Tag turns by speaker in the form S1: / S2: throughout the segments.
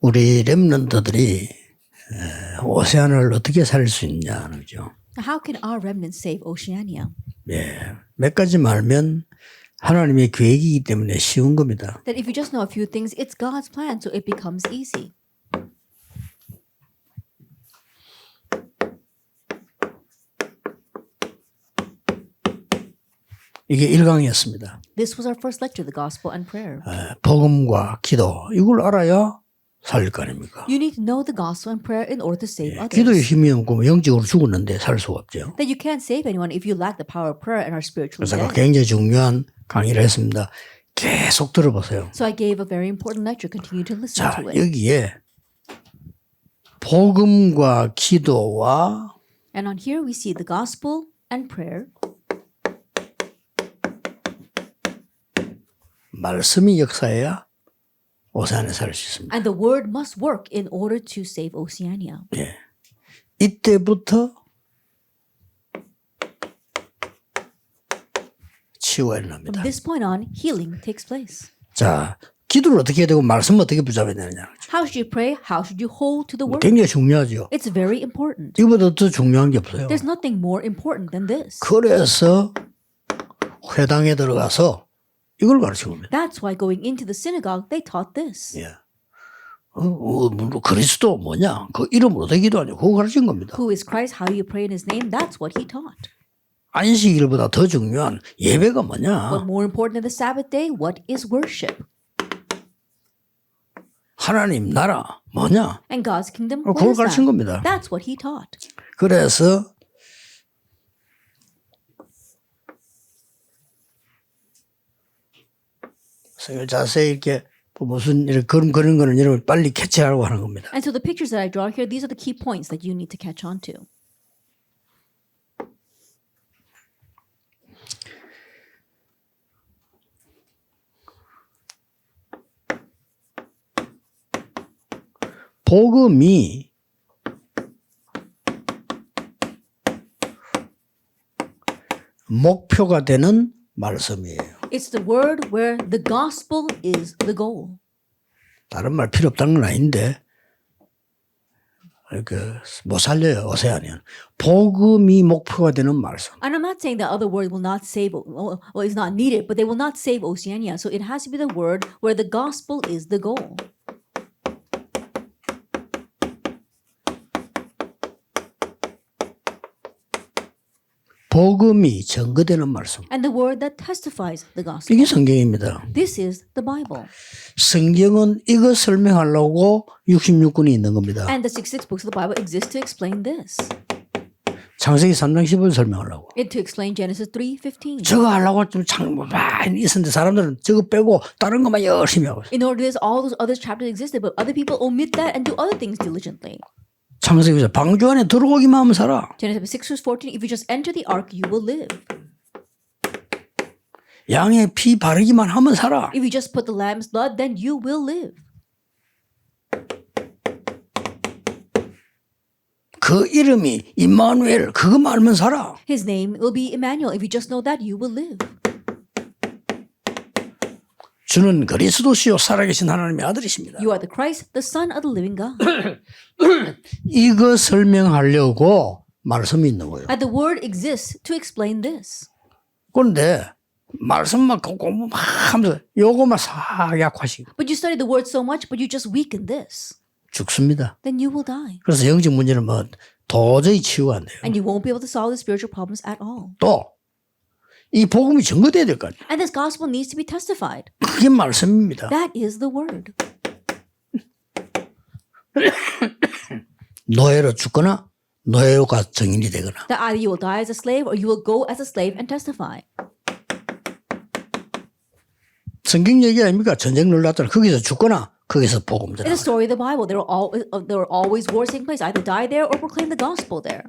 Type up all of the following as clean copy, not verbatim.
S1: 우리 렘넌트들이 오세아니아를 어떻게 살릴 수 있냐는 거죠.
S2: How can our remnants save Oceania?
S1: 예, 몇 가지만 알면 하나님의 계획이기 때문에 쉬운 겁니다.
S2: That if you just know a few things, it's God's plan, so it becomes easy.
S1: 이게 1강이었습니다.
S2: This was our first lecture, the gospel and prayer.
S1: 복음과 기도 이걸 알아야 살릴 거 아닙니까?
S2: You need to know the gospel and prayer in order to save others.
S1: 기도에 힘이 없고 영적으로 죽었는데 살 수가 없죠.
S2: That you can't save anyone if you lack the power of prayer and are spiritually
S1: 그래서
S2: dead.
S1: 굉장히 중요한 강의를 했습니다. 계속 들어보세요.
S2: So I gave a very important lecture. Continue to listen
S1: 자,
S2: to it.
S1: 여기에 복음과 기도와
S2: And on here we see the gospel and prayer.
S1: 말씀이 역사해야 오세아니아 살 수 있습니다.
S2: And the word must work in order to save Oceania.
S1: 예. 이때부터 치유가 일어납니다.
S2: From this point on, healing takes place.
S1: 자, 기도를 어떻게 해야 되고 말씀을 어떻게 붙잡아야 되느냐.
S2: How should you pray? How should you hold to the word?
S1: 굉장히 중요하죠.
S2: It's very important.
S1: 이보다 더 중요한 게 없어요.
S2: There's nothing more important than this.
S1: 그래서 회당에 들어가서 이걸 가르친 겁니다.
S2: That's why going into the synagogue, they taught this.
S1: 예. 그리스도 뭐냐? 그 이름으로 어떻게 기도하냐? 그거 가르친 겁니다.
S2: Who is Christ? How do you pray in his name? That's what he taught.
S1: 안식일보다 더 중요한 예배가
S2: But
S1: 뭐냐?
S2: more important than the Sabbath day, what is worship?
S1: 하나님 나라 뭐냐?
S2: And God's kingdom, what
S1: 그걸
S2: is
S1: 가르친
S2: that?
S1: 겁니다.
S2: That's what he taught.
S1: 그래서 자세히 이렇게 무슨 이렇게 그런 거는 여러분 빨리 캐치하려고 하는 겁니다.
S2: And so the pictures that I draw here, these are the key points that you need to catch on to.
S1: 복음이 목표가 되는 말씀이에요.
S2: It's the word where the gospel is the goal.
S1: 다른 말 필요 없다는 건 아닌데 못 살려요. 오세아니아는 복음이 목표가 되는 말씀.
S2: And I'm not saying that other word will not save, well, is not needed, but they will not save Oceania. So it has to be the word where the gospel is the goal.
S1: 복음이 증거되는 말씀.
S2: And the word that testifies the gospel.
S1: 이게 성경입니다.
S2: This is the Bible.
S1: 성경은 이거 설명하려고 66권이 있는 겁니다.
S2: And the 66 books of the Bible exist to explain this.
S1: 창세기 3장 10을 설명하려고.
S2: It to explain Genesis 3:15.
S1: 저거 하려고 좀 많이 있었는데 사람들은 저거 빼고 다른 것만 열심히 하고 있어요.
S2: In order to this, all those other chapters existed, but other people omit that and do other things diligently.
S1: 창세기에서 방주 안에 들어오기만 하면 살아.
S2: Genesis 6:14. If you just enter the ark, you will live.
S1: 양의 피 바르기만 하면 살아.
S2: If you just put the lamb's blood, then you will live.
S1: 그 이름이 임마누엘 그거만 알면 살아.
S2: His name will be Emmanuel. If you just know that, you will live.
S1: 주는 그리스도시요 살아계신 하나님의 아들이십니다.
S2: You are the Christ, the Son of the living God.
S1: 이거 설명하려고 말씀이 있는 거예요.
S2: And the word exists to explain this.
S1: 그런데 말씀만 공부 막 하면서 요거만 싹 약화시키고
S2: But you study the word so much, but you just weaken this.
S1: 죽습니다.
S2: Then you will die.
S1: 그래서 영적 문제는 뭐 도저히 치유가 안 돼요.
S2: And you won't be able to solve the spiritual problems at all.
S1: 또 이 복음이 증거돼야 될 거 아니에요.
S2: And this gospel needs to be testified.
S1: 그게 말씀입니다.
S2: That is the word.
S1: 노예로 죽거나 노예로가 증인이 되거나.
S2: That either you will die as a slave or you will go as a slave and testify.
S1: 성경 얘기 아닙니까? 전쟁 놀랐더라. 거기서 죽거나 거기서 복음 전하.
S2: In the story of the Bible, there were always wars taking place. Either die there or proclaim the gospel there.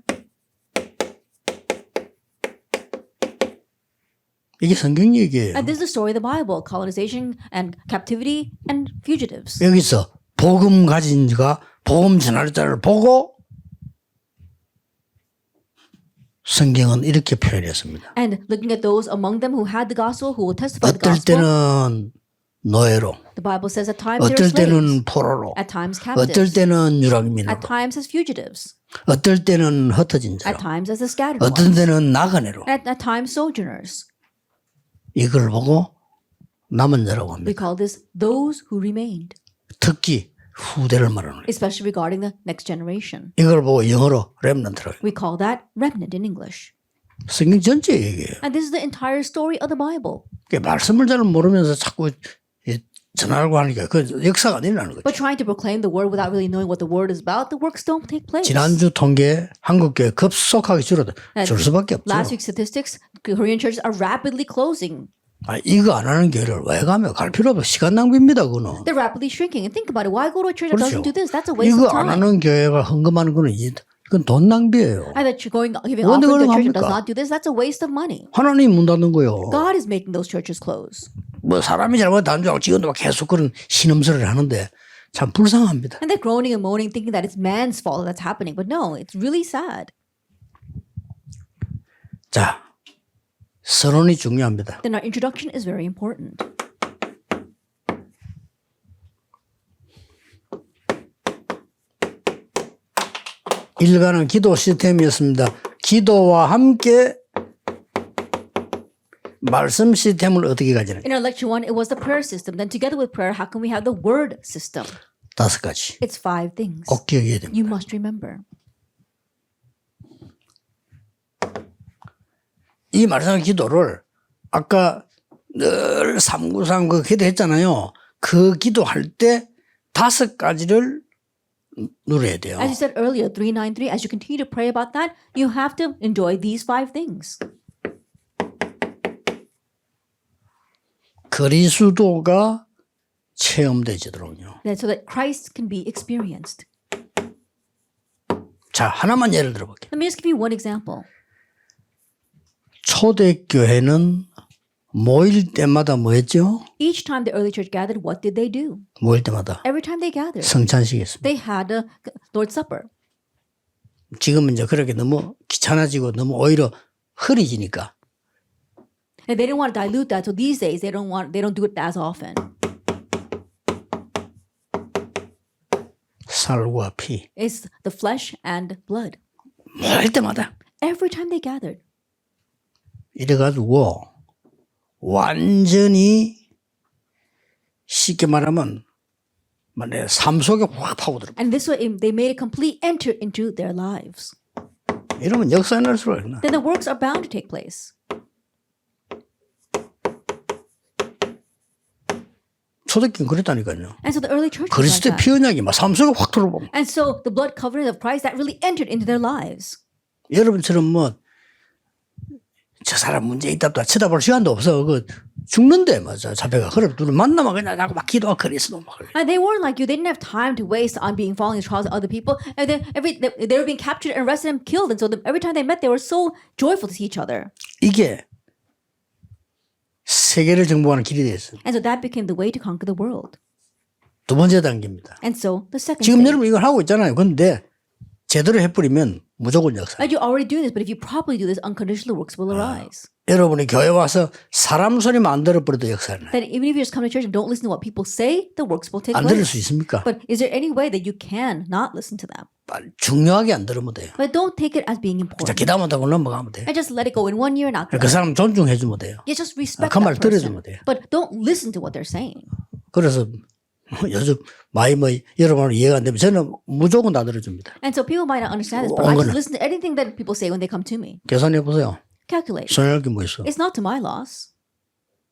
S1: 이게 성경 얘기예요.
S2: And this is the story of the Bible: colonization and captivity and fugitives.
S1: 여기서 복음 가진 자가 복음 전할 자를 보고 성경은 이렇게 표현했습니다.
S2: And looking at those among them who had the gospel, who will testify the
S1: 어떨
S2: gospel.
S1: 때는 노예로,
S2: The Bible says at times they
S1: 어떨
S2: were slaves,
S1: 때는 포로로,
S2: at times
S1: 어떨
S2: captives,
S1: 때는
S2: at
S1: 유랑민으로,
S2: times as fugitives,
S1: 어떨 때는 흩어진 자로,
S2: at times as the scattered
S1: 어떤
S2: ones,
S1: 때는 나그네로.
S2: at times sojourners.
S1: 이걸 보고 남은 자라고
S2: We
S1: 합니다.
S2: call this those who remained,
S1: 특히 후대를 말하는 거예요.
S2: especially regarding the next generation.
S1: 이걸 보고 영어로 렘넌트라고 해요.
S2: We call that remnant in English.
S1: 성경 전체 얘기예요.
S2: And this is the entire story of the Bible.
S1: 말씀을 잘 모르면서 자꾸 전하려고 하니까 그 역사가 안 일어나는 거죠.
S2: But trying to proclaim the word without really knowing what the word is about, the works don't take place.
S1: 지난주 통계 한국교회 급속하게 줄어들 수밖에
S2: Last
S1: 없죠.
S2: week's statistics, Korean churches are rapidly closing.
S1: 이거 안 하는 교회를 왜 가면 갈 필요 없어. 시간 낭비입니다. 그거는.
S2: They're rapidly shrinking. And think about it. Why go to a church that
S1: 그렇죠.
S2: doesn't do this? That's a waste
S1: 이거
S2: of
S1: 안
S2: time.
S1: 하는 교회가 헌금하는 거는 이건 돈 낭비예요.
S2: And that you're giving
S1: 왜
S2: offering to a
S1: 그걸
S2: church that does
S1: 합니까?
S2: not do this, that's a waste of money.
S1: 하나님 문 닫는 거요.
S2: God is making those churches close.
S1: 뭐 사람이 잘못한 줄 알고 직원도 막 계속 그런 신음소리를 하는데 참 불쌍합니다.
S2: And they're groaning and moaning, thinking that it's man's fault that's happening. But no, it's really sad.
S1: 자, 선언이 중요합니다.
S2: Then our introduction is very important.
S1: 일가는 기도 시스템이었습니다. 기도와 함께 말씀 시스템을 어떻게 가지는
S2: In our lecture one, it was the prayer system. Then together with prayer, how can we have the word system?
S1: 5가지.
S2: It's 5 things.
S1: 꼭 기억해야 됩니다.
S2: You must remember.
S1: 이 말씀 기도를 아까 늘 393 그 기도했잖아요. 그 기도할 때 5가지를 누려야 돼요.
S2: As you said earlier, 393, as you continue to pray about that, you have to enjoy these 5 things.
S1: 그리스도가 체험되지도록요.
S2: So that Christ can be experienced.
S1: 자, 하나만 예를 들어볼게요.
S2: Let me just give you one example.
S1: 초대교회는 모일 때마다 뭐 했죠?
S2: Each time the early church gathered, what did they do?
S1: 모일 때마다
S2: Every time they gathered,
S1: 성찬식이 했습니다.
S2: they had a Lord's Supper.
S1: 지금은 이제 그렇게 너무 귀찮아지고 너무 오히려 흐리지니까
S2: And they didn't want to dilute that, so these days they don't do it as often.
S1: 살과 피
S2: It's the flesh and blood.
S1: 모일 때마다
S2: Every time they gathered.
S1: 이래가지고 완전히 쉽게 말하면 내 삶 속에 확 파고들어.
S2: And this way they made a complete enter into their lives.
S1: 이러면 역사에 날 수가 있나?
S2: Then the works are bound to take place.
S1: 초대교회는 그랬다니까요.
S2: And so the early church was like
S1: 그리스도의
S2: that.
S1: 피 언약이 막 삶 속에 확 들어오고
S2: And so the blood covenant of Christ that really entered into their lives.
S1: 여러분처럼 뭐 저 사람 문제 있다도 쳐다볼 시간도 없어. 그 죽는데 맞아 자배가. 그래 둘을 만나면 그냥 나고 막 기도하고 그리스도 막.
S2: And they weren't like you. They didn't have time to waste on falling in trials of other people. And then they were being captured and arrested and killed. And so every time they met, they were so joyful to see each other.
S1: 이게 세계를 정복하는 길이 됐어요.
S2: And so that became the way to conquer the world.
S1: 두 번째 단계입니다.
S2: And so the second
S1: 지금
S2: stage.
S1: 여러분 이걸 하고 있잖아요. 근데 제대로 해버리면 무조건 역사.
S2: And you're already doing this, but if you properly do this, unconditional works will arise.
S1: 여러분이 교회 와서 사람 소리만 안 들어버려도 역사는
S2: That even if you just come to church and don't listen to what people say, the works will take
S1: 안 들을 수
S2: place.
S1: 있습니까?
S2: But is there any way that you can not listen to them?
S1: 중요하게 안 들으면 돼요.
S2: But don't take it as being
S1: 자,
S2: important.
S1: 기다문다고 넘어가면 돼요.
S2: And just let it go in 1 year and out.
S1: 그 사람 존중해주면 돼요.
S2: You just respect
S1: 그 말
S2: that person.
S1: 들어주면 돼요.
S2: But don't listen to what they're saying.
S1: 그래서 요즘 많이 뭐 여러분 이해가 안 되면 저는 무조건 다 들어줍니다.
S2: And so people might not understand this, but I just listen to anything that people say when they come to me.
S1: 계산해 보세요.
S2: Calculate.
S1: 손해할 게 뭐 있어?
S2: It's not to my loss.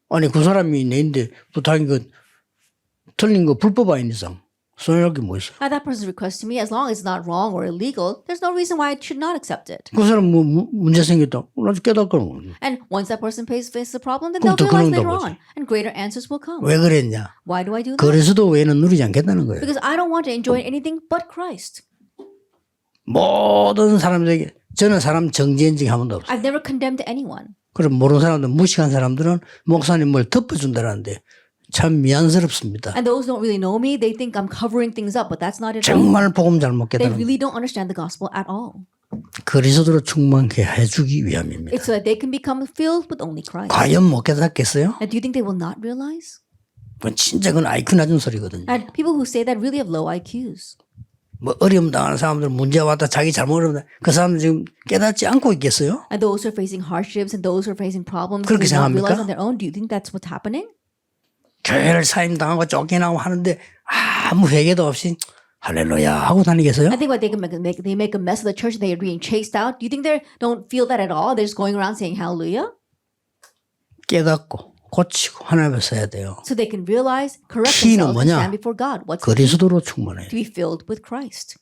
S1: 아니 그 사람이 내인데 부탁인 거 틀린 거 불법 아닌 이상 손해할 게 뭐 있어?
S2: Now that person's request to me, as long as it's not wrong or illegal, there's no reason why I should not accept it.
S1: 그 사람 뭐 문제 생겼다. 나도 깨닫거든.
S2: And once that person faces the problem, then
S1: 그럼
S2: they'll
S1: 더
S2: realize
S1: 그런다고
S2: later
S1: 하지.
S2: on, and greater answers will come.
S1: 왜 그랬냐?
S2: Why do I do that?
S1: 그리스도 외에는 누리지 않겠다는 거예요.
S2: Because I don't want to enjoy anything but Christ.
S1: 모든 사람들에게 저는 사람 정지한 적이 한 번도 없어요.
S2: I've never condemned anyone.
S1: 그럼 모르는 사람들 무식한 사람들은 목사님 뭘 덮어준다는데 참 미안스럽습니다.
S2: And those who don't really know me, they think I'm covering things up, but that's not it at all.
S1: 정말 복음 잘못
S2: They
S1: 깨달은
S2: really don't understand the gospel at all.
S1: 그리스도로 충만케 해주기 위함입니다.
S2: It's so that they can become filled with only Christ.
S1: 과연 못 깨닫겠어요?
S2: Now, do you think they will not realize?
S1: 그건 진짜 그건 IQ 낮은 소리거든요.
S2: And people who say that really have low IQs.
S1: 뭐 어려움 당하는 사람들 문제 왔다 자기 잘못 어려움 그 사람들 지금 깨닫지 않고 있겠어요?
S2: And those who are facing hardships and those who are facing problems,
S1: 그렇게
S2: they don't
S1: 생각합니까?
S2: realize on their own. Do you think that's what's happening?
S1: 교회를 사임당하고 쫓겨나고 하는데 아무 회개도 없이 할렐루야 하고 다니겠어요?
S2: I think what they make a mess of the church and they are being chased out. Do you think they don't feel that at all? They're just going around saying hallelujah?
S1: 깨닫고 고치고 하나님 앞에 서야 돼요.
S2: So they can realize, correct
S1: 키는
S2: themselves and
S1: 뭐냐?
S2: stand before God. What's the key?
S1: 그리스도로 충만해요.
S2: To be filled with Christ.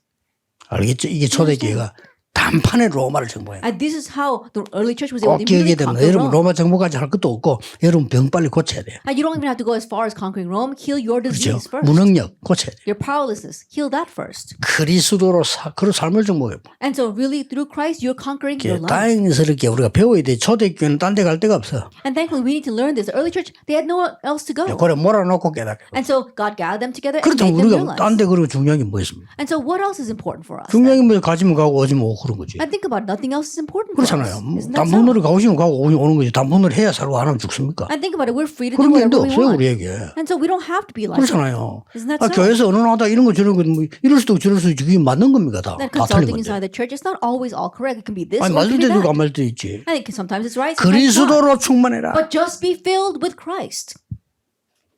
S1: 알겠죠? 이게 초대교회가 단판에 로마를 정복해요.
S2: And this is how the early church was able
S1: 꼭
S2: to
S1: 기억해야
S2: immediately
S1: 됩니다.
S2: conquer
S1: 여러분
S2: Rome.
S1: 로마 정복까지 할 것도 없고 여러분 병 빨리 고쳐야 돼요.
S2: And you don't even have to go as far as conquering Rome. Heal your
S1: 그렇죠?
S2: disease first.
S1: 무능력 고쳐야 돼요.
S2: Your powerlessness. Heal that first.
S1: 그리스도로 그런 삶을 정복해요.
S2: And so really through Christ you're conquering your life.
S1: 다행스럽게 우리가 배워야 돼. 초대교회는 딴 데 갈 데가 없어.
S2: And thankfully we need to learn this. The early church, they had nowhere else to go.
S1: 그래 몰아놓고 깨닫게.
S2: And so God gathered them together and
S1: 그렇다면
S2: made them
S1: 우리가
S2: realize.
S1: 딴 데 그러고 중요한 게 뭐 있습니까?
S2: And so what else is important for us?
S1: 중요한 게 뭐 가지면 가고 오지면 오고 그런 거지.
S2: And think about it. Nothing else is important for us.
S1: 그렇잖아요.
S2: Isn't that so?
S1: 단번으로 가고 싶으면 가고 오는 거지. 단번으로 해야 살고 안 하면 죽습니까?
S2: And think about it. We're free to do
S1: 그런 게
S2: whatever we
S1: 없어요
S2: want.
S1: 우리에게.
S2: And so we don't have to be like that.
S1: 그렇잖아요.
S2: Isn't that so?
S1: 교회에서 언어하다 이런 거 저런 거 뭐 이럴 수도 있고 저럴 수도 있고 그게 맞는 겁니까 다?
S2: That
S1: 다 틀린
S2: consulting
S1: 건데.
S2: inside the church, it's not always all correct. It can be this
S1: 아니
S2: or it
S1: 맞을
S2: can be
S1: 때도 있고
S2: that.
S1: 안 맞을 때도 있지.
S2: I think sometimes it's right, sometimes it's not.
S1: 그리스도로 충만해라.
S2: But just be filled with Christ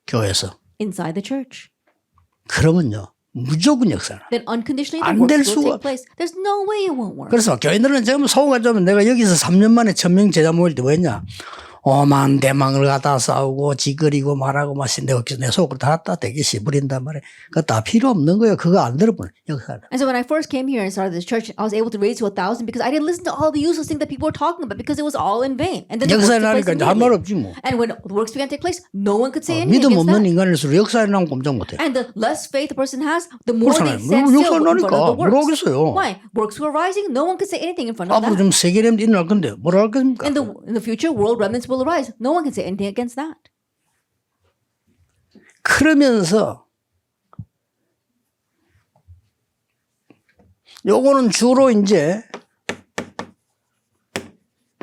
S1: 교회에서.
S2: inside the church.
S1: 그러면요. 무조건 역사나.
S2: Then unconditionally the
S1: 안 될
S2: works will
S1: 수가
S2: take place. There's no way it won't work.
S1: 그래서 교인들은 전부 소가 좀 내가 여기서 3년 만에 1000명 제자 모일 때 뭐였냐. 오만 대망을 갖다 싸우고 지거리고 말하고 마신데 내 속을 다 되게 씨부린단 말이야. 그거 다 필요 없는 거예요. 그거 안 들어보는 역사는.
S2: And so when I first came here and started this church, I was able to raise to 1,000 because I didn't listen to all the useless things that people were talking about because it was all in vain. And then the works
S1: 역사에
S2: took place
S1: 나니까 이제 할 말
S2: immediately.
S1: 없지 뭐.
S2: And when the works began to take place, no one could say anything
S1: 믿음
S2: against
S1: 없는
S2: that.
S1: 인간일수록 역사에 나면 꼼짝 못해.
S2: And the less faith a person has, the more they
S1: 그렇잖아요.
S2: stand
S1: 역사에
S2: still in front
S1: 나니까
S2: of the
S1: 뭐라
S2: works.
S1: 하겠어요.
S2: Why? Works were rising, no one could say anything in front of
S1: 앞으로
S2: that.
S1: 좀 세계 렘넌트 일어날 건데 뭐라 할 겁니까?
S2: In the future, world remnants will arise. No one can say anything against that.
S1: 그러면서 요거는 주로 이제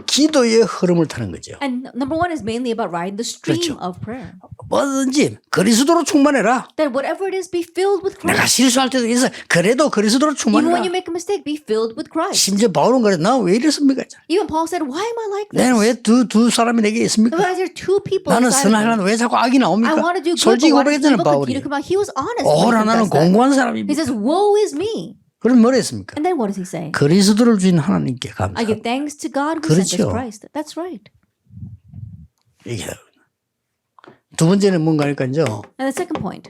S1: 기도의 흐름을 타는 거죠.
S2: And number one is mainly about riding the stream
S1: 그렇죠.
S2: of prayer.
S1: 뭐든지 그리스도로 충만해라.
S2: That whatever it is, be filled with
S1: 내가
S2: Christ.
S1: 실수할 때도 있어. 그래도 그리스도로
S2: Even when
S1: 충만해라.
S2: you make a mistake, be filled with Christ.
S1: 심지어 바울은 그래. 나 왜 이랬습니까?
S2: Even Paul said, why am I like this?
S1: 내는 왜 두 사람이 내게 있습니까?
S2: Why is there two people
S1: 나는
S2: inside of me?
S1: 선하는데 왜 자꾸 악이
S2: I
S1: 나옵니까?
S2: want to do good,
S1: 솔직히
S2: but why does
S1: 고백했잖아요
S2: evil continue
S1: 바울이.
S2: to come out? He was honest. when he
S1: 오라 나는
S2: confessed that.
S1: 공고한
S2: He
S1: 사람입니다.
S2: says, woe is me.
S1: 그럼 뭐라 했습니까?
S2: And then what does he say?
S1: 그리스도를 주신 하나님께
S2: I give
S1: 감사합니다.
S2: thanks to God who sent us
S1: 그렇죠.
S2: Christ. That's right.
S1: 이게 두 번째는 뭔가니까요.
S2: And the second point,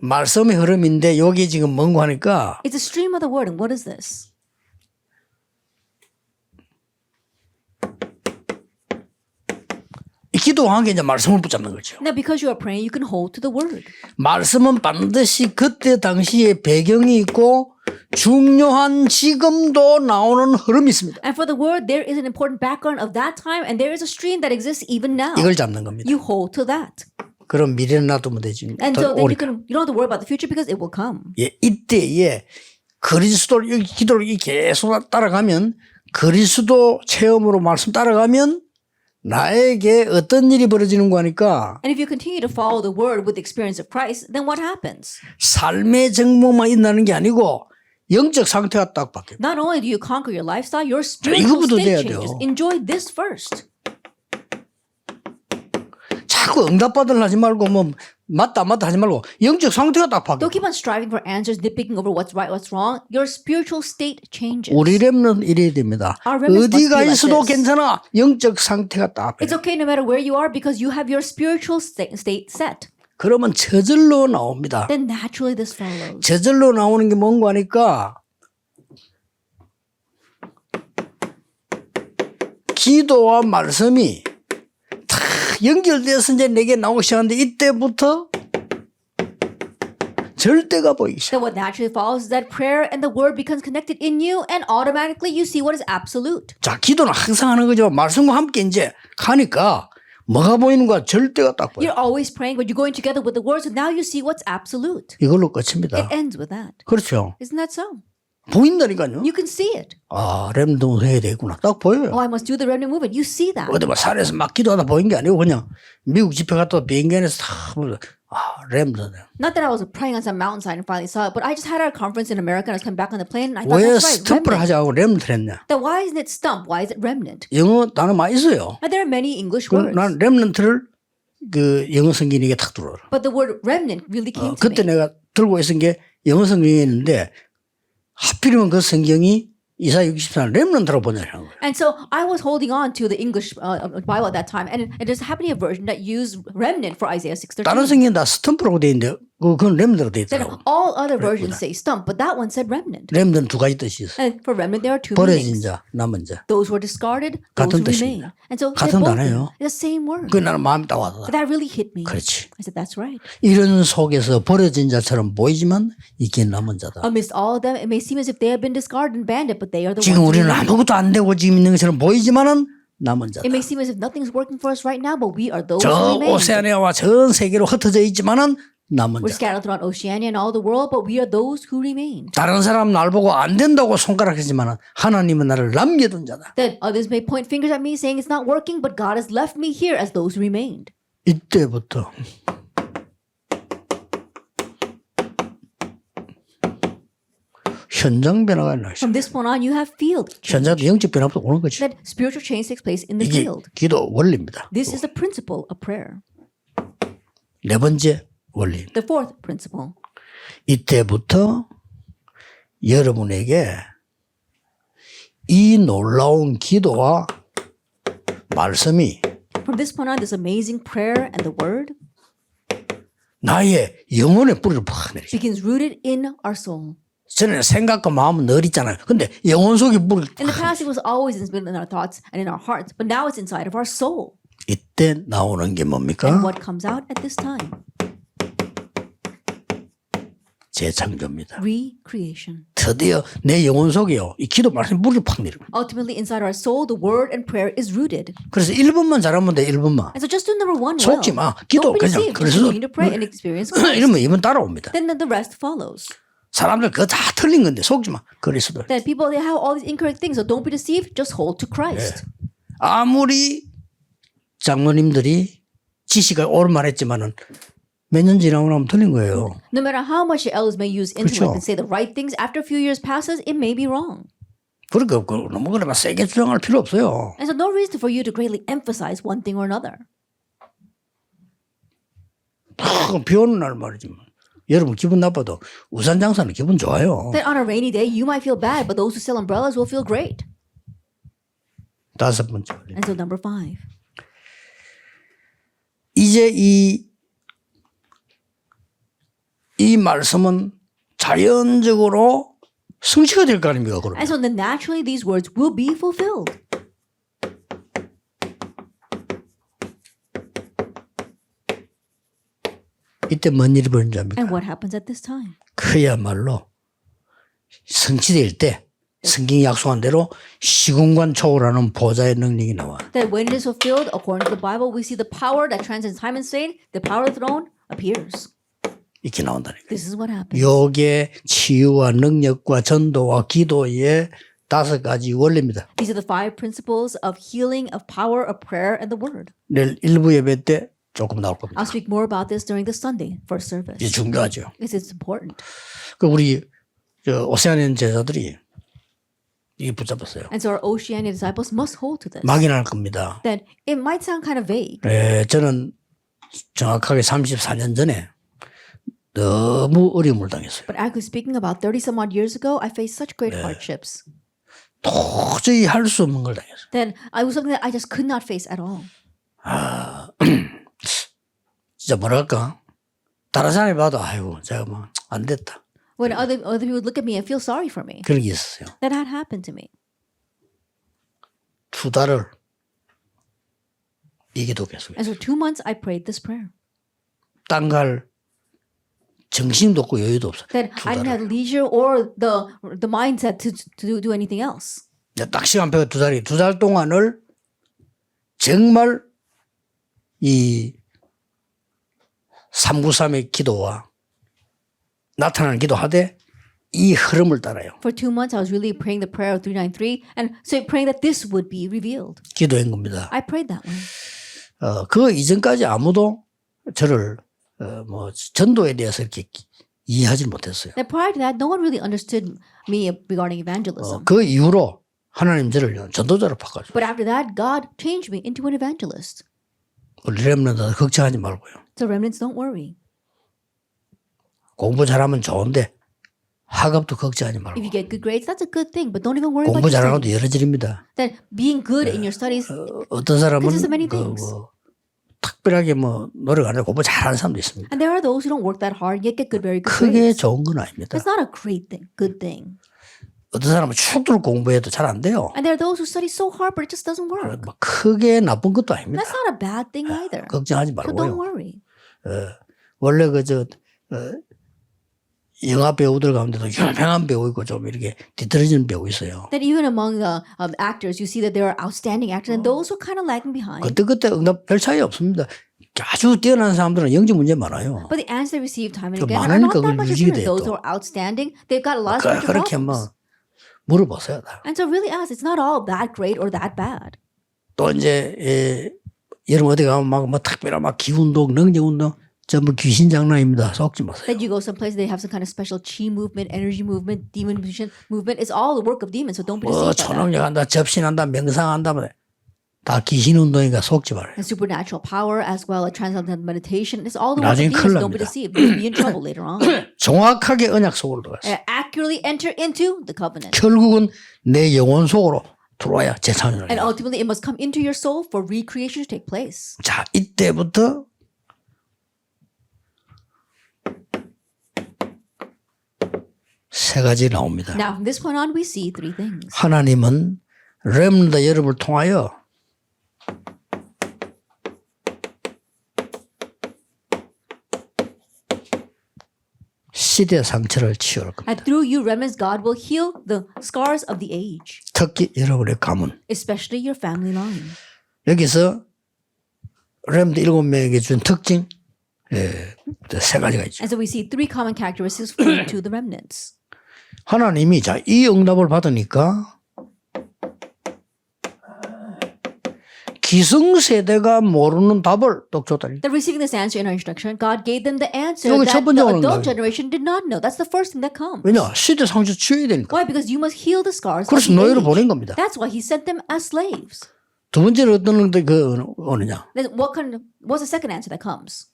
S1: 말씀의 흐름인데 여기 지금 뭔가 하니까
S2: it's a stream of the word. And what is this?
S1: 이 기도한 게 이제 말씀을 붙잡는 거죠.
S2: Now, because you are praying, you can hold to the word.
S1: 말씀은 반드시 그때 당시에 배경이 있고 중요한 지금도 나오는 흐름이 있습니다.
S2: And for the word, there is an important background of that time, and there is a stream that exists even now.
S1: 이걸 잡는 겁니다.
S2: You hold to that.
S1: 그럼 미래는 놔두면 되지.
S2: And so then
S1: 오니까.
S2: you don't have to worry about the future because it will come.
S1: 예, 이때에 그리스도를 기도를 계속 따라가면 그리스도 체험으로 말씀 따라가면 나에게 어떤 일이 벌어지는 거니까
S2: And if you continue to follow the word with the experience of Christ, then what happens?
S1: 삶의 정보만 있다는 게 아니고 영적 상태가 딱 바뀌어요.
S2: Not only do you conquer your lifestyle, your spiritual
S1: 이거부터
S2: state
S1: 돼야
S2: changes.
S1: 돼요.
S2: Enjoy this first.
S1: 자꾸 응답받으려 하지 말고 뭐 맞다 안 맞다 하지 말고 영적 상태가 딱 바뀌어요.
S2: Don't keep on striving for answers, nitpicking over what's right, what's wrong. Your spiritual state changes.
S1: 우리 렘넌트 이래야 됩니다.
S2: Our remnants must
S1: 어디가
S2: be like
S1: 있어도
S2: this.
S1: 괜찮아. 영적 상태가 딱
S2: It's
S1: 바뀌어요.
S2: okay no matter where you are because you have your spiritual state set.
S1: 그러면 저절로 나옵니다.
S2: Then naturally this follows.
S1: 저절로 나오는 게 뭔가 하니까 기도와 말씀이 다 연결돼서 이제 내게 나오기 시작하는데 이때부터 절대가 보이기 시작.
S2: Then what naturally follows is that prayer and the word becomes connected in you and automatically you see what is absolute.
S1: 자, 기도는 항상 하는 거죠. 말씀과 함께 이제 가니까 뭐가 보이는 거야? 절대가 딱 보여.
S2: You're always praying, but you're going together with the word, so now you see what's absolute.
S1: 이걸로 끝입니다.
S2: It ends with that.
S1: 그렇죠.
S2: Isn't that so?
S1: 보인다니까요.
S2: You can see it.
S1: 아, 렘넌트 해야 되겠구나. 딱 보여요.
S2: Oh, I must do the remnant movement. You see that.
S1: 어디 뭐 산에서 막 기도하다 보인 게 아니고 그냥 미국 집회 갔다 비행기 안에서 다 보면 렘넌트.
S2: Not that I was praying on some mountainside and finally saw it, but I just had a conference in America and I was coming back on the plane and I thought
S1: 왜
S2: that's right,
S1: 스탬프를
S2: remnant.
S1: 하자고 렘넌트 했냐?
S2: Then why isn't it stump? Why is it remnant?
S1: 영어 단어 많이 있어요.
S2: And there are many English
S1: 그럼
S2: words.
S1: 난 렘넌트를 그 영어 성경에 딱 들어라.
S2: But the word remnant really came to
S1: 그때
S2: me.
S1: 내가 들고 있은 게 영어 성경이 있는데 하필이면 그 성경이 이사야 64는 렘넌트로 번역한 거예요.
S2: And so I was holding on to the English Bible at that time, and it just happened to be a version that used remnant for Isaiah 6:13.
S1: 다른 성경은 다 스탬프라고 돼 있는데 그건 렘넌트로 돼
S2: Then
S1: 있더라고.
S2: all other versions say stump, but that one said remnant.
S1: 렘넌트 두 가지 뜻이 있어.
S2: And for remnant, there are two
S1: 버려진
S2: meanings.
S1: 자, 남은 자.
S2: Those who are discarded,
S1: 같은
S2: those who remain.
S1: 뜻입니다.
S2: And so
S1: 같은
S2: they're both
S1: 단어예요.
S2: the same word.
S1: 그 나는 마음이 딱 와닿아.
S2: But that really hit me.
S1: 그렇지.
S2: I said, that's right.
S1: 이런 속에서 버려진 자처럼 보이지만 있긴 남은 자다.
S2: Amidst all of them, it may seem as if they have been discarded and abandoned, but they are the
S1: 지금
S2: ones who
S1: 우리는
S2: remain.
S1: 아무것도 안 되고 지금 있는 것처럼 보이지만은 남은 자다.
S2: It may seem as if nothing's working for us right now, but we are those
S1: 저
S2: who remain.
S1: 오세아니아와 전 세계로 흩어져 있지만은 남은
S2: We're
S1: 자.
S2: scattered throughout Oceania and all the world, but we are those who remain.
S1: 다른 사람 날 보고 안 된다고 손가락하지만 하나님은 나를 남겨둔 자다.
S2: Then others may point fingers at me saying it's not working, but God has left me here as those who remained.
S1: 이때부터 현장 변화가 일어나기
S2: From this point on, you have field change.
S1: 현장도 영적 변화부터 오는 거지.
S2: That spiritual change takes place in the
S1: 이게
S2: field.
S1: 기도 원리입니다.
S2: This is the principle of prayer.
S1: 네 번째 원리.
S2: The fourth principle.
S1: 이때부터 여러분에게 이 놀라운 기도와 말씀이
S2: From this point on, this amazing prayer and the word
S1: 나의 영혼의 뿌리를 팍 내리죠.
S2: begins rooted in our soul.
S1: 전에는 생각과 마음은 늘 있잖아요. 근데 영혼 속에 뿌리를
S2: In the past, it was always in our thoughts and in our hearts, but now it's inside of our soul.
S1: 이때 나오는 게
S2: And
S1: 뭡니까?
S2: what comes out at this time?
S1: 재창조입니다.
S2: Recreation.
S1: 드디어 내 영혼 속에요. 이 기도 말씀이 뿌리를 팍 내리고.
S2: Ultimately, inside our soul, the word and prayer is rooted.
S1: 그래서 1분만 잘하면 돼. 1분만.
S2: And so just do number one well.
S1: 속지 마. 기도
S2: Don't be
S1: 그냥
S2: deceived. Just
S1: 그래서
S2: continue to pray and experience Christ.
S1: 이러면 2분 따라옵니다.
S2: Then the rest follows.
S1: 사람들 그거 다 틀린 건데 속지 마. 그리스도.
S2: Then people, they have all these incorrect things. So don't be deceived. Just hold to Christ.
S1: 아무리 장로님들이 지식을 옳은 말 했지만은 몇 년 지나고 나면 틀린 거예요.
S2: No matter how much the elders may use
S1: 그렇죠.
S2: intellect and say the right things, after a few years passes, it may be wrong.
S1: 그러니까 너무 그래 세게 주장할 필요 없어요.
S2: And so no reason for you to greatly emphasize one thing or another.
S1: 비 오는 날 말이지. 여러분 기분 나빠도 우산 장사는 기분 좋아요.
S2: Then on a rainy day, you might feel bad, but those who sell umbrellas will feel great.
S1: 다섯 번째.
S2: And so number 5.
S1: 이제 이 말씀은 자연적으로 성취가 될 거 아닙니까? 그러면.
S2: And so then naturally these words will be fulfilled.
S1: 이때 뭔 일이 벌어진지 압니까?
S2: And what happens at this time?
S1: 그야말로 성취될 때 성경이 약속한 대로 시공간 초월하는 보좌의 능력이 나와.
S2: That when it is fulfilled, according to the Bible, we see the power that transcends time and space, the power of the throne appears.
S1: 이렇게 나온다니까.
S2: This is what happens.
S1: 요게 치유와 능력과 전도와 기도의 5가지 원리입니다.
S2: These are the 5 principles of healing, of power, of prayer, and the word.
S1: 내일 일부 예배 때 조금 나올 겁니다.
S2: I'll speak more about this during the Sunday first service.
S1: 이게 중요하죠.
S2: Because it's important.
S1: 그 우리 오세아니아 제자들이 이 붙잡았어요.
S2: And so our Oceania disciples must hold to this.
S1: 막연할 겁니다.
S2: Then it might sound kind of vague.
S1: 저는 정확하게 34년 전에 너무 어려움을 당했어요.
S2: But actually speaking about 30 some odd years ago, I faced such great hardships.
S1: 도저히 할 수 없는 걸 당했어요.
S2: Then it was something that I just could not face at all.
S1: 진짜 뭐랄까 다른 사람이 봐도 아이고 제가 뭐 안 됐다.
S2: When other people would look at me and feel sorry for me.
S1: 그런 게 있었어요.
S2: That had happened to me.
S1: 2달을 이 기도 계속
S2: And so 2 months I prayed this prayer.
S1: 딴 갈 정신도 없고 여유도 없어.
S2: That I didn't have leisure or the mindset to do anything else.
S1: 딱 시간표가 2달이 2달 동안을 정말 이 393의 기도와 나타나는 기도하되 이 흐름을 따라요.
S2: For 2 months, I was really praying the prayer of 393, and so praying that this would be revealed.
S1: 기도한 겁니다.
S2: I prayed that way.
S1: 그 이전까지 아무도 저를 뭐 전도에 대해서 이렇게 이해하지 못했어요.
S2: That prior to that, no one really understood me regarding evangelism.
S1: 그 이후로 하나님 저를 전도자로 바꿔줘.
S2: But after that, God changed me into an evangelist.
S1: 우리 렘넌트 걱정하지 말고요.
S2: So remnants, don't worry.
S1: 공부 잘하면 좋은데 학업도 걱정하지
S2: If
S1: 말고.
S2: you get good grades, that's a good thing. But don't even worry about
S1: 공부
S2: your
S1: 잘하는 것도
S2: studies.
S1: 여러질입니다.
S2: That being good in your studies,
S1: 어떤 사람은
S2: consists of many things.
S1: 특별하게 뭐 노력 안 하고 공부 잘하는 사람도 있습니다.
S2: and there are those who don't work that hard yet get good, very good
S1: 크게
S2: grades.
S1: 좋은 건 아닙니다.
S2: That's not a great thing, good thing.
S1: 어떤 사람은 죽도록 공부해도 잘 안 돼요.
S2: And there are those who study so hard, but it just doesn't work.
S1: 뭐 크게 나쁜 것도 아닙니다.
S2: That's not a bad thing either.
S1: 걱정하지
S2: So don't
S1: 말고요.
S2: worry.
S1: 원래 영화 배우들 가운데도 유명한 배우 있고 좀 이렇게 뒤떨어지는 배우 있어요.
S2: That even among the actors, you see that there are outstanding actors, and those who are kind of lagging behind.
S1: 그때 응답 별 차이 없습니다. 아주 뛰어난 사람들은 영적 문제 많아요.
S2: But the answers they receive time and
S1: 그
S2: again are not
S1: 많으니까
S2: that
S1: 그걸
S2: much
S1: 유지게
S2: different.
S1: 돼,
S2: Those
S1: 또.
S2: who are outstanding, they've got a lot of spiritual
S1: 그렇게
S2: problems.
S1: 뭐 물어보세요. 다.
S2: And so really ask, it's not all that great or that bad.
S1: 또 이제 여러분 어디 가면 막 특별한 막 기운동, 능력운동 전부 귀신 장난입니다. 속지 마세요.
S2: That you go someplace, they have some kind of special chi movement, energy movement, demon movement. It's all the work of demons, so don't be
S1: 뭐
S2: deceived by that.
S1: 초능력한다, 접신한다, 명상한다, 다 귀신 운동이니까 속지 말아요.
S2: And supernatural power as well as transcendental meditation. It's all the work of
S1: 나중에
S2: demons,
S1: 큰일
S2: so don't be
S1: 납니다.
S2: deceived. You'll be in trouble later on.
S1: 정확하게 언약 속으로 들어갔어요.
S2: And accurately enter into the covenant.
S1: 결국은 내 영혼 속으로 들어와야 재창조를
S2: And
S1: 해요.
S2: ultimately, it must come into your soul for recreation to take place.
S1: 자, 이때부터 세 가지 나옵니다.
S2: Now, from this point on, we see 3 things.
S1: 하나님은 렘넌트 여러분을 통하여 시대 상처를 치유할 겁니다.
S2: And through you, remnants, God will heal the scars of the age,
S1: 특히 여러분의 가문.
S2: especially your family line.
S1: 여기서 렘넌트 7명에게 준 특징 세 가지가 있죠.
S2: And so we see 3 common characteristics to the remnants.
S1: 하나님이 자, 이 응답을 받으니까 기성세대가 모르는 답을 똑 줬다.
S2: That receiving this answer in our instruction, God gave them the answer
S1: 이거
S2: that
S1: 첫 번째
S2: the
S1: 오는
S2: adult
S1: 거예요.
S2: generation did not know. That's the first thing that comes.
S1: 왜냐? 시대 상처 치유해야 되니까.
S2: Why? Because you must heal the scars of
S1: 그래서
S2: the
S1: 노예로
S2: age.
S1: 보낸 겁니다.
S2: That's why he sent them as slaves.
S1: 두 번째는 어떤 오느냐?
S2: Then what's the second answer that comes?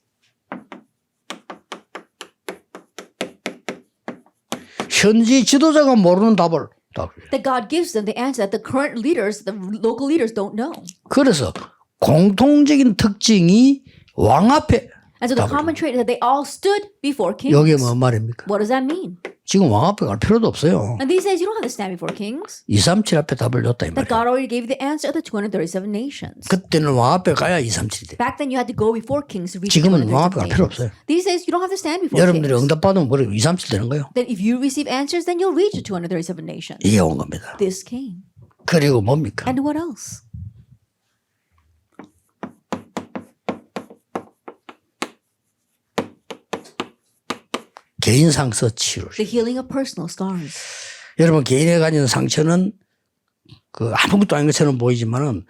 S1: 현지 지도자가 모르는 답을 딱.
S2: That God gives them the answer that the current leaders, the local leaders don't know.
S1: 그래서 공통적인 특징이 왕 앞에
S2: And so the
S1: 답을
S2: common trait is that they all stood before kings.
S1: 여기에 뭐 말입니까?
S2: What does that mean?
S1: 지금 왕 앞에 갈 필요도 없어요.
S2: And these days you don't have to stand before kings.
S1: 237 앞에 답을 줬다 이
S2: That
S1: 말이에요.
S2: God already gave you the answer of the 237 nations.
S1: 그때는 왕 앞에 가야 237이 돼.
S2: Back then you had to go before kings to reach the
S1: 지금은 왕 앞에 갈
S2: 237
S1: 필요
S2: nations.
S1: 없어요.
S2: These days you don't have to stand before
S1: 여러분들이
S2: kings.
S1: 응답 받으면 머리 237 되는 거예요.
S2: Then if you receive answers, then you'll reach the 237 nations.
S1: 이게 온 겁니다.
S2: This came.
S1: 그리고 뭡니까?
S2: And what else?
S1: 개인 상처 치유.
S2: The healing of personal scars.
S1: 여러분 개인에 가진 상처는 그 아무것도 아닌 것처럼 보이지만은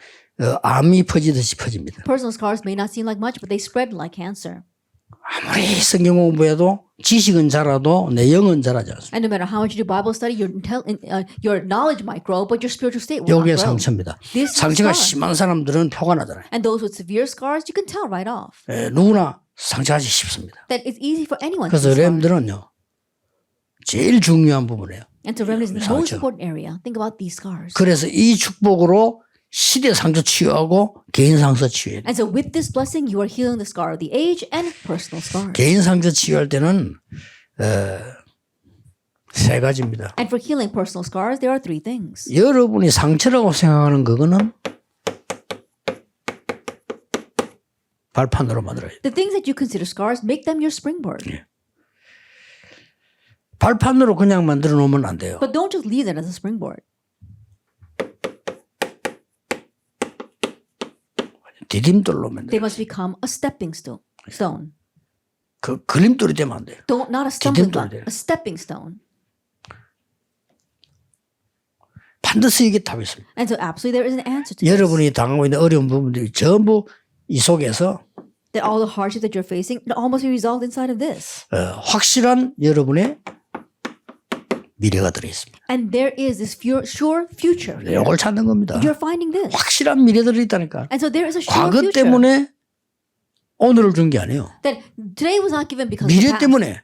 S1: 암이 퍼지듯이 퍼집니다.
S2: Personal scars may not seem like much, but they spread like cancer.
S1: 아무리 성경 공부해도 지식은 자라도 내 영은 자라지 않습니다.
S2: And no matter how much you do Bible study, your knowledge might grow, but your spiritual state will not
S1: 여기에
S2: grow.
S1: 상처입니다.
S2: This is
S1: 상처가
S2: scar.
S1: 심한 사람들은 표가 나잖아요.
S2: And those with severe scars, you can tell right off
S1: 누구나 상처하기 쉽습니다.
S2: that it's easy for anyone to
S1: 그래서
S2: be scarred.
S1: 렘들은요 제일 중요한 부분이에요.
S2: And to remnants in the most
S1: 상처.
S2: important area. Think about these scars.
S1: 그래서 이 축복으로 시대 상처 치유하고 개인 상처 치유해야 돼요.
S2: And so with this blessing, you are healing the scar of the age and personal scars.
S1: 개인 상처 치유할 때는 세 가지입니다.
S2: And for healing personal scars, there are 3 things.
S1: 여러분이 상처라고 생각하는 그거는 발판으로 만들어야 돼요.
S2: The things that you consider scars, make them your springboard.
S1: 발판으로 그냥 만들어 놓으면 안 돼요.
S2: But don't just leave that as a springboard.
S1: 디딤돌로 만들어.
S2: They must become a stepping stone.
S1: 그 그림돌이 되면 안 돼요.
S2: Not a stumbling
S1: 디딤돌이
S2: block,
S1: 돼요.
S2: a stepping stone.
S1: 반드시 이게 답이 있습니다.
S2: And so absolutely there is an answer to this.
S1: 여러분이 당하고 있는 어려운 부분들이 전부 이 속에서
S2: That all the hardships that you're facing, it almost be resolved inside of this.
S1: 확실한 여러분의 미래가 들어있습니다.
S2: And there is this sure future.
S1: 이걸 찾는 겁니다.
S2: You're finding this.
S1: 확실한 미래들이 있다니까.
S2: And so there is a sure
S1: 과거
S2: future.
S1: 때문에 오늘을 준 게 아니에요.
S2: That today was not given because of
S1: 미래
S2: the past.
S1: 때문에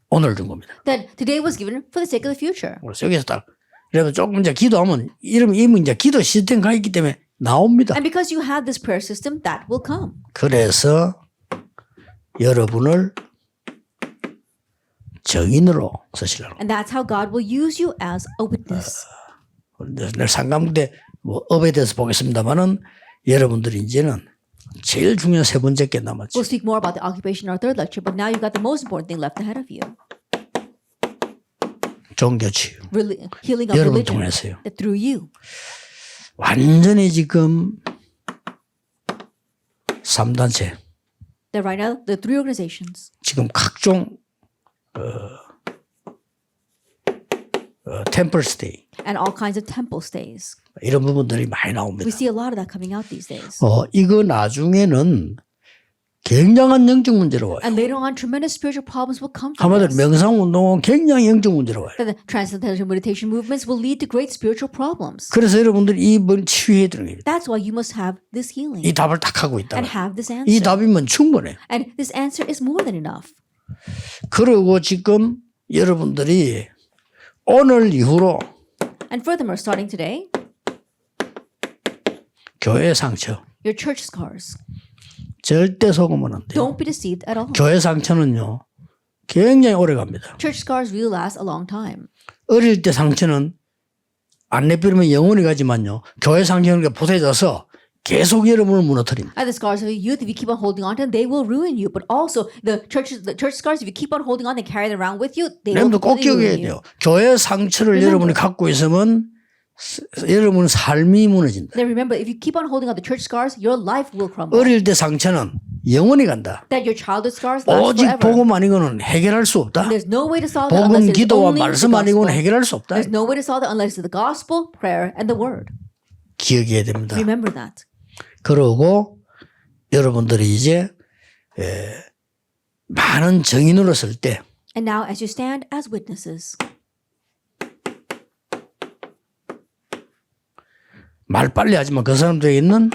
S1: 오늘을 준 겁니다.
S2: That today was given for the sake of the future.
S1: 그래서 여기서 딱 그래서 조금 이제 기도하면 이미 이제 기도 시스템가 있기 때문에 나옵니다.
S2: And because you have this prayer system, that will come.
S1: 그래서 여러분을 증인으로 쓰시려고.
S2: And that's how God will use you as a witness.
S1: 내일 상담때 뭐 업에 대해서 보겠습니다만은 여러분들이 이제는 제일 중요한 세 번째 게 남았죠.
S2: We'll speak more about the occupation in our third lecture, but now you've got the most important thing left ahead of you.
S1: 종교 치유.
S2: Healing of
S1: 여러분
S2: religion.
S1: 통해서요.
S2: That through you.
S1: 완전히 지금 3단체
S2: That right now, the three organizations.
S1: 지금 각종 템플 스테이
S2: And all kinds of temple stays.
S1: 이런 부분들이 많이 나옵니다.
S2: We see a lot of that coming out these days.
S1: 이거 나중에는 굉장한 영적 문제로 와요.
S2: And later on, tremendous spiritual problems will come from
S1: 한마디로
S2: this.
S1: 명상운동은 굉장히 영적 문제로 와요.
S2: That the transcendental meditation movements will lead to great spiritual problems.
S1: 그래서 여러분들이 이번 치유해야 되는 겁니다.
S2: That's why you must have this healing
S1: 이 답을 딱 하고 있다.
S2: and have this
S1: 이
S2: answer.
S1: 답이면 충분해.
S2: And this answer is more than enough.
S1: 그리고 지금 여러분들이 오늘 이후로
S2: And furthermore, starting today,
S1: 교회 상처
S2: your church scars.
S1: 절대 속으면 안 돼요.
S2: Don't be deceived at all.
S1: 교회 상처는요 굉장히 오래 갑니다.
S2: Church scars really last a long time.
S1: 어릴 때 상처는 안 내버리면 영원히 가지만요. 교회 상처는 부서져서 계속 여러분을 무너뜨립니다.
S2: And the scars of your youth, if you keep on holding on to them, they will ruin you. But also the church scars, if you keep on holding on and carry them around with you, they will
S1: 여러분도 꼭
S2: completely
S1: 기억해야
S2: ruin you.
S1: 돼요. 교회 상처를 여러분이 갖고 있으면 여러분 삶이 무너진다.
S2: Then remember, if you keep on holding on to church scars, your life will crumble.
S1: 어릴 때 상처는 영원히 간다.
S2: That your childhood scars last
S1: 오직
S2: forever.
S1: 복음 아니고는 해결할 수 없다.
S2: There's no way to solve it unless
S1: 복음,
S2: it's
S1: 기도와
S2: only the
S1: 말씀 아니고는
S2: gospel.
S1: 해결할 수 없다.
S2: There's no way to solve it unless it's the gospel, prayer, and the word.
S1: 기억해야 됩니다.
S2: Remember that.
S1: 그러고 여러분들이 이제 많은 증인으로 설 때
S2: And now, as you stand as witnesses,
S1: 말 빨리 하지만 그 사람들에게 있는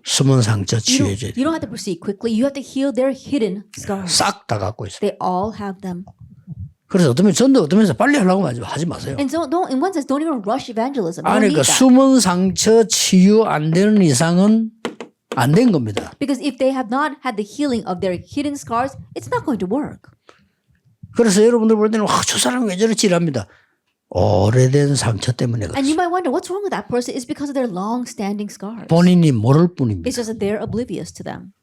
S1: 숨은 상처 치유해줘야 돼.
S2: you don't have to proceed quickly. You have to heal their hidden scars.
S1: 싹 다 갖고 있어요.
S2: They all have them.
S1: 그래서 어쩌면 전도 어쩌면서 빨리 하려고 하지 마세요.
S2: And so, in one sense, don't even rush evangelism. You
S1: 아니
S2: don't
S1: 그
S2: need that.
S1: 숨은 상처 치유 안 되는 이상은 안 된 겁니다.
S2: Because if they have not had the healing of their hidden scars, it's not going to work.
S1: 그래서 여러분들 볼 때는 저 사람 왜 저렇지 이랍니다. 오래된 상처 때문에
S2: And you
S1: 그렇습니다.
S2: might wonder what's wrong with that person is because of their long-standing scars.
S1: 본인이 모를 뿐입니다.
S2: It's just that they're oblivious to them.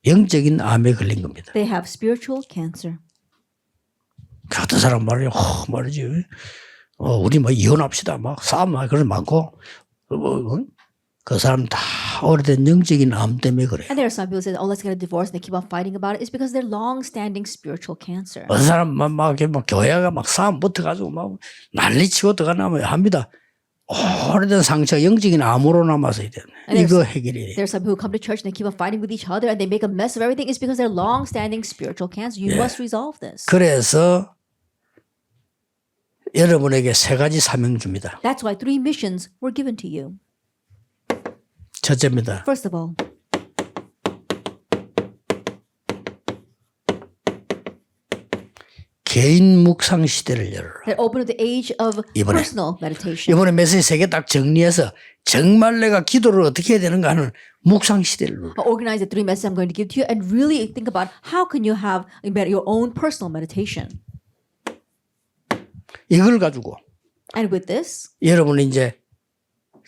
S1: 영적인 암에 걸린 겁니다.
S2: They have spiritual cancer.
S1: 그 어떤 사람 말이지. 우리 뭐 이혼합시다. 막 싸움 막 그런 많고. 그 사람 다 오래된 영적인 암 때문에 그래요.
S2: And there are some people who say, oh, let's get a divorce, and they keep on fighting about it. It's because they're long-standing spiritual cancer.
S1: 어떤 사람 막 교회가 막 싸움 붙어가지고 막 난리치고 들어가나면 합니다. 오래된 상처 영적인 암으로 남아서 이거 해결이 돼요.
S2: There are some people who come to church and they keep on fighting with each other and they make a mess of everything. It's because they're long-standing spiritual cancer. You must resolve this.
S1: 그래서 여러분에게 세 가지 사명 줍니다.
S2: That's why 3 missions were given to you.
S1: 첫째입니다.
S2: First of all,
S1: 개인 묵상 시대를 열어라.
S2: that open up the age of
S1: 이번에.
S2: personal meditation.
S1: 이번에 메시지 3개 딱 정리해서 정말 내가 기도를 어떻게 해야 되는가 하는 묵상 시대를 열어라.
S2: Organize the 3 messages I'm going to give to you and really think about how can you have your own personal meditation.
S1: 이걸 가지고
S2: And with this,
S1: 여러분이 이제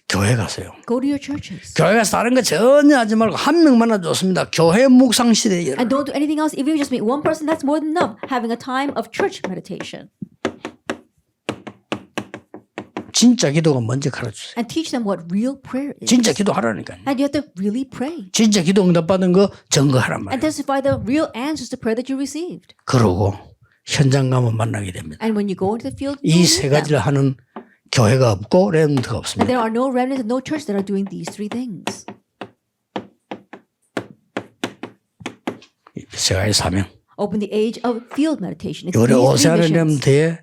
S1: 교회 가세요.
S2: go to your churches.
S1: 교회 가서 다른 거 전혀 하지 말고 한 명만 좋습니다. 교회 묵상 시대에 열어라.
S2: And don't do anything else. If you just meet one person, that's more than enough. Having a time of church meditation.
S1: 진짜 기도가 뭔지 가르쳐주세요.
S2: And teach them what real prayer is.
S1: 진짜 기도하라니까요.
S2: And you have to really pray.
S1: 진짜 기도 응답받은 거 증거하란
S2: And
S1: 말이에요.
S2: testify the real answers to prayer that you received.
S1: 그러고 현장 가면 만나게 됩니다.
S2: And when you go into the field,
S1: 이
S2: you
S1: 세
S2: meet them.
S1: 가지를 하는 교회가 없고 렘넌트가
S2: And
S1: 없습니다.
S2: there are no remnants and no church that are doing these three things.
S1: 세 가지 사명.
S2: Open the age of field meditation. It's
S1: 우리
S2: these three
S1: 오세아니아
S2: missions.
S1: 렘넌트의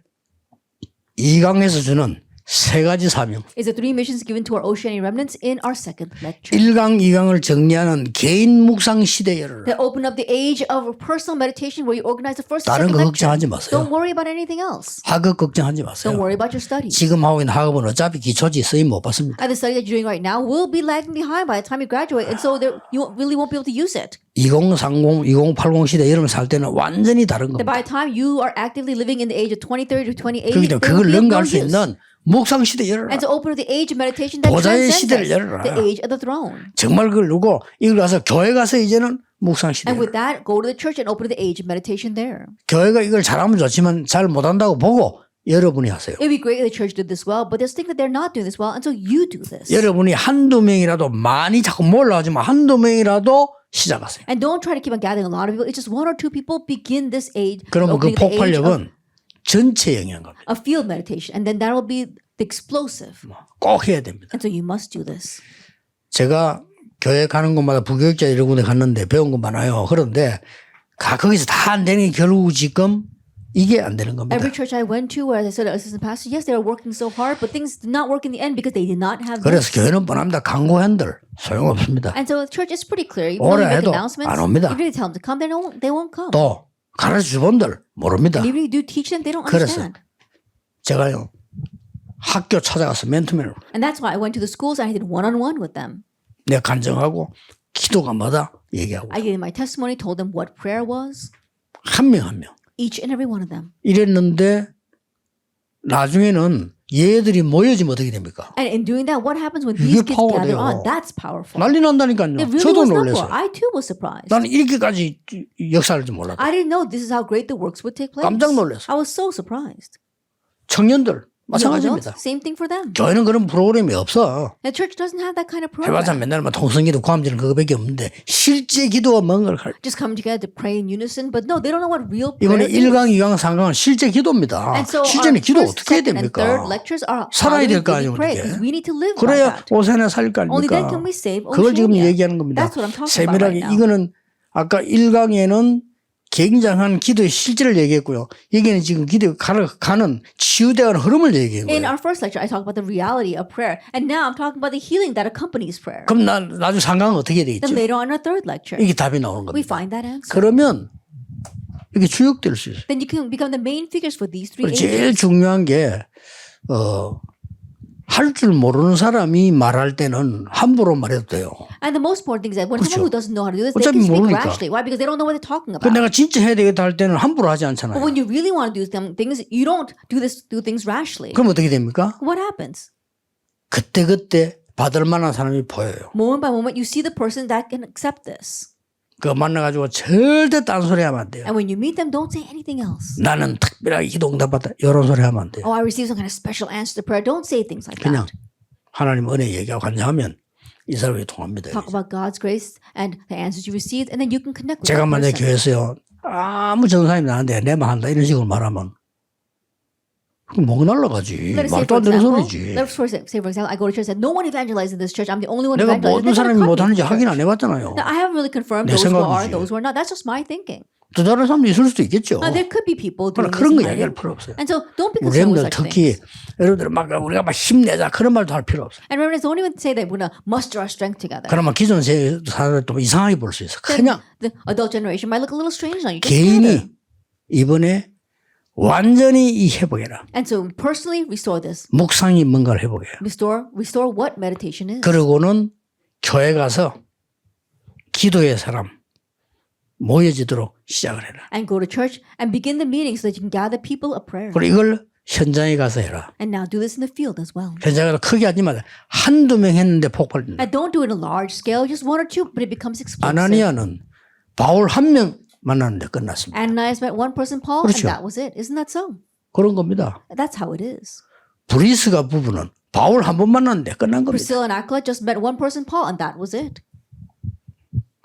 S1: 2강에서 주는 세 가지 사명.
S2: It's the three missions given to our Oceania remnants in our second lecture.
S1: 1강, 2강을 정리하는 개인 묵상 시대 열어라.
S2: That open up the age of personal meditation where you organize the first and
S1: 다른
S2: second
S1: 거
S2: lecture.
S1: 걱정하지 마세요.
S2: Don't worry about anything else.
S1: 학업 걱정하지
S2: Don't
S1: 마세요.
S2: worry about your studies.
S1: 지금 하고 있는 학업은 어차피 기초지 쓰임 못 받습니다.
S2: And the study that you're doing right now will be lagging behind by the time you graduate, and so you really won't be able to use it.
S1: 2030, 2080 시대 이러면 살 때는 완전히 다른
S2: That
S1: 겁니다.
S2: by the time you are actively living in the age of 2030 to 2080,
S1: 그렇기 때문에
S2: there will
S1: 그걸
S2: be of no
S1: 능가할 수
S2: use.
S1: 있는 묵상 시대 열어라.
S2: And to open up the age of meditation that
S1: 보좌의
S2: transcends
S1: 시대를
S2: this,
S1: 열어라.
S2: the age of the throne.
S1: 정말 그걸 누고 이걸 가서 교회 가서 이제는 묵상 시대.
S2: And with that, go to the church and open up the age of meditation there.
S1: 교회가 이걸 잘하면 좋지만 잘 못한다고 보고 여러분이 하세요.
S2: It would be great if the church did this well, but just think that they're not doing this well until you do this.
S1: 여러분이 한두 명이라도 많이 자꾸 몰라가지만 한두 명이라도 시작하세요.
S2: And don't try to keep on gathering a lot of people. It's just one or two people begin this age.
S1: 그러면 그
S2: opening the age
S1: 폭발력은 전체 영향 겁니다.
S2: of field meditation, and then that will be the explosive.
S1: 꼭 해야 됩니다.
S2: And so you must do this.
S1: 제가 교회 가는 곳마다 부교육자 이런 군데 갔는데 배운 거 많아요. 그런데 거기서 다 안 되는 게 결국 지금 이게 안 되는 겁니다.
S2: Every church I went to, where as I said, assistant pastor, yes, they were working so hard, but things did not work in the end because they did not have
S1: 그래서
S2: this.
S1: 교회는 뻔합니다. 광고한들 소용없습니다.
S2: And so the church is pretty clear. Even though
S1: 오래
S2: you make
S1: 해도
S2: announcements,
S1: 안 옵니다.
S2: if you tell them to come, they won't come.
S1: 또 가르쳐 분들 모릅니다.
S2: And even if you do teach them, they don't
S1: 그래서
S2: understand.
S1: 제가요 학교 찾아가서 멘토맨을
S2: And that's why I went to the schools and I did one-on-one with them.
S1: 내가 간증하고 기도가 뭐다 얘기하고
S2: I gave them my testimony, told them what prayer was,
S1: 한 명 한 명
S2: each and every one of them.
S1: 이랬는데 나중에는 얘들이 모여지면 어떻게 됩니까?
S2: And in doing that, what happens when
S1: 이게
S2: these kids gather
S1: 파워돼요.
S2: on? That's powerful.
S1: 난리 난다니까요.
S2: It really
S1: 저도
S2: was not
S1: 놀랐어요.
S2: power. I too was surprised.
S1: 나는 이렇게까지 역사를 줄 몰랐다.
S2: I didn't know this is how great the works would take place.
S1: 깜짝 놀랐어요.
S2: I was so surprised.
S1: 청년들
S2: Young adults,
S1: 마찬가지입니다.
S2: same thing for them.
S1: 교회는 그런 프로그램이 없어.
S2: The church doesn't have that kind of
S1: 해봤자
S2: program.
S1: 맨날 통성기도 구함지는 그거밖에 없는데 실제 기도가 뭔가를
S2: Just come together to pray in unison, but no, they don't know what real prayer
S1: 이번에
S2: is.
S1: 1강, 2강, 3강은 실제 기도입니다.
S2: And so
S1: 실제는
S2: our
S1: 기도
S2: first,
S1: 어떻게 해야
S2: second, and
S1: 됩니까?
S2: third lectures are how
S1: 살아야
S2: do we
S1: 될 거
S2: really
S1: 아니에요,
S2: pray?
S1: 어떻게.
S2: Because we need to live by
S1: 그래야
S2: that.
S1: 오세아니아 살릴 거
S2: Only then
S1: 아닙니까?
S2: can we save
S1: 그걸 지금
S2: Oceania.
S1: 얘기하는 겁니다.
S2: That's what I'm talking about
S1: 세밀하게
S2: right now.
S1: 이거는 아까 1강에는 굉장한 기도의 실제를 얘기했고요. 여기는 지금 기도가 가는 치유되어가는 흐름을 얘기한
S2: In
S1: 거예요.
S2: our first lecture, I talked about the reality of prayer, and now I'm talking about the healing that accompanies prayer.
S1: 그럼 나중에 3강은 어떻게 되겠죠?
S2: Then later on, our third lecture,
S1: 이게 답이 나오는
S2: we
S1: 겁니다.
S2: find that answer.
S1: 그러면 이게 주역될 수 있어요.
S2: Then you can become the main figures for these three
S1: 제일
S2: ages.
S1: 중요한 게 할 줄 모르는 사람이 말할 때는 함부로 말해도 돼요.
S2: And the most important thing is that when
S1: 그렇죠.
S2: someone who doesn't know how to do this, they
S1: 어차피
S2: can speak
S1: 모르니까.
S2: rashly. Why? Because they don't know what they're talking
S1: 그
S2: about.
S1: 내가 진짜 해야 되겠다 할 때는 함부로 하지
S2: But
S1: 않잖아요.
S2: when you really want to do some things, you don't do things rashly.
S1: 그럼 어떻게 됩니까?
S2: What happens?
S1: 그때 받을 만한 사람이 보여요.
S2: Moment by moment, you see the person that can accept this.
S1: 그거 만나가지고 절대 딴소리 하면 안 돼요.
S2: And when you meet them, don't say anything else.
S1: 나는 특별하게 기도 응답받다 이런 소리 하면 안 돼요.
S2: Oh, I received some kind of special answer to prayer. Don't say things like
S1: 그냥
S2: that.
S1: 하나님 은혜 얘기하고 간증하면 이 사람이 통합니다.
S2: Talk about God's grace and the answers you received, and then you can connect with
S1: 제가
S2: that
S1: 만약에
S2: person.
S1: 교회에서요 아무 전사님이 나한테 내만 한다 이런 식으로 말하면 그럼 목 날라가지.
S2: Let us say,
S1: 말도
S2: for
S1: 안 되는
S2: example,
S1: 소리지.
S2: let's say, for example, I go to church and no one evangelizes in this church. I'm the only one
S1: 내가
S2: evangelizing.
S1: 모든
S2: They're
S1: 사람이
S2: gonna cut me
S1: 못하는지
S2: from
S1: 확인
S2: church.
S1: 안 해봤잖아요.
S2: Now, I haven't really confirmed
S1: 내
S2: those who are,
S1: 생각이지.
S2: those who are not. That's just my thinking.
S1: 또 다른 사람도 있을 수도 있겠죠.
S2: Now, there could be people doing
S1: 그러나
S2: this.
S1: 그런 거
S2: in my
S1: 얘기할
S2: name.
S1: 필요 없어요.
S2: And so don't be
S1: 우리
S2: concerned with
S1: 렘들
S2: such
S1: 특히
S2: things.
S1: 여러분들 막 우리가 막 힘내자 그런 말도 할 필요 없어요.
S2: And remember, don't even say that we're going to muster our strength together.
S1: 그러면 기존 사람들 또 이상하게 볼 수 있어.
S2: Then
S1: 그냥
S2: the adult generation might look a little strange on you. Just do it.
S1: 개인이 이번에 완전히 이 회복해라.
S2: And so personally restore this.
S1: 묵상이 뭔가를 회복해라.
S2: Restore what meditation is.
S1: 그러고는 교회 가서 기도의 사람 모여지도록 시작을 해라.
S2: And go to church and begin the meeting so that you can gather people of prayer.
S1: 그리고 이걸 현장에 가서 해라.
S2: And now do this in the field as well.
S1: 현장에 가서 크게 하지 마라. 한두 명 했는데 폭발된다.
S2: And don't do it in a large scale, just one or two, but it becomes explosive.
S1: 아나니아는 바울 한 명 만났는데 끝났습니다.
S2: Ananias met one person, Paul,
S1: 그렇죠.
S2: and that was it. Isn't that so?
S1: 그런 겁니다.
S2: That's how it is.
S1: 브리스가 부부는 바울 한 번 만났는데 끝난 겁니다.
S2: Priscilla and Aquila just met one person, Paul, and that was it.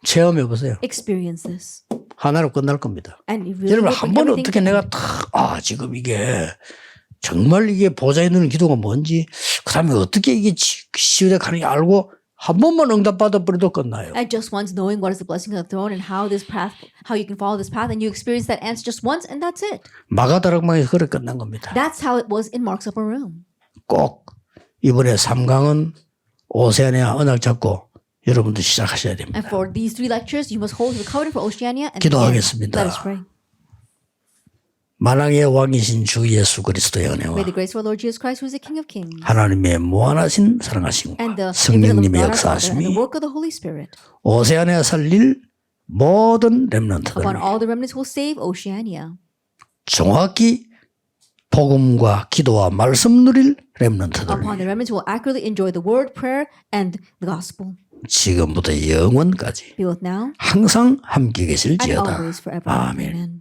S1: 체험해 보세요.
S2: Experience this.
S1: 하나로 끝날 겁니다.
S2: And it really
S1: 여러분
S2: will
S1: 한
S2: bring
S1: 번
S2: everything
S1: 어떻게 내가 딱 지금 이게 정말 이게 보좌에 누는 기도가 뭔지 그다음에 어떻게 이게 시대에 가는지 알고 한 번만 응답 받아버려도 끝나요.
S2: And just once knowing what is the blessing of the throne and how you can follow this path, and you experience that answer just once, and that's it.
S1: 마가다락방에서 그렇게 끝난 겁니다.
S2: That's how it was in Mark's upper room.
S1: 꼭 이번에 3강은 오세아니아 언약 잡고 여러분도 시작하셔야 됩니다.
S2: And for these 3 lectures, you must hold the covenant for Oceania. And
S1: 기도하겠습니다.
S2: let us pray.
S1: 만왕의 왕이신 주 예수 그리스도의 은혜와
S2: May the grace of our Lord Jesus Christ, who is the King of Kings,
S1: 하나님의 무한하신 사랑하심과
S2: and the
S1: 성령님의
S2: and the
S1: 역사하심이
S2: work of the Holy Spirit
S1: 오세아니아 살릴 모든
S2: upon
S1: 렘넌트들
S2: all the remnants who will save Oceania.
S1: 정확히 복음과 기도와 말씀 누릴 렘넌트들
S2: Upon the remnants who will accurately enjoy the word, prayer, and the gospel.
S1: 지금부터 영원까지
S2: Be with now
S1: 항상 함께
S2: and
S1: 계실지어다.
S2: always forever.
S1: 아멘.
S2: Amen.